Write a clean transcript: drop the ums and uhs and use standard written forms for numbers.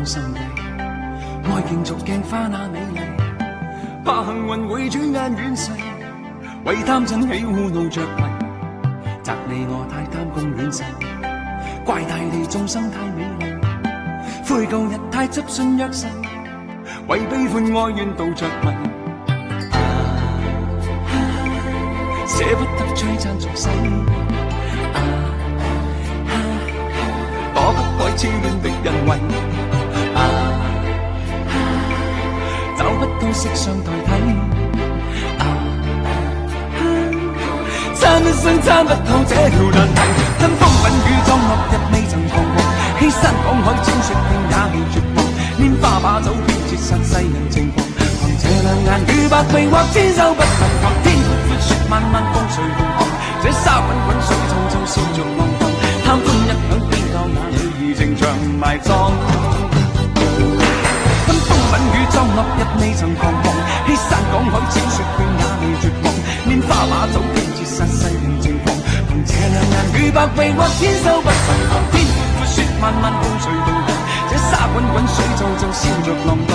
當心地，愛競逐鏡花那美麗，怕幸運會轉眼遠逝，為貪嗔喜惡怒着迷，責你我太貪功戀勢，怪大地眾生太美麗，悔舊日太執信約誓，為悲歡哀怨妒着迷，捨不得璀璨俗世，躲不開痴戀的人為，找不到色相代替，參一生參不透這條難題，吞風品雨裝落日未曾彷徨，欺山趕海踐雪徑也未絕望，拈花把酒偏折煞世人情狂，憑這兩眼與百臂或千手不能防，天闊闊雪漫漫風隨浪蕩，這沙滾滾水皱皱笑着浪蕩，貪歡一晌邊教那女兒情長埋葬，吞風品雨裝落日未曾彷徨，欺山趕海踐雪徑也未絕望，拈花把酒偏折煞世人情狂，憑這兩眼與百臂或千手不能防，天闊闊雪漫漫風隨浪蕩，這沙滾滾水皱皱笑着浪蕩。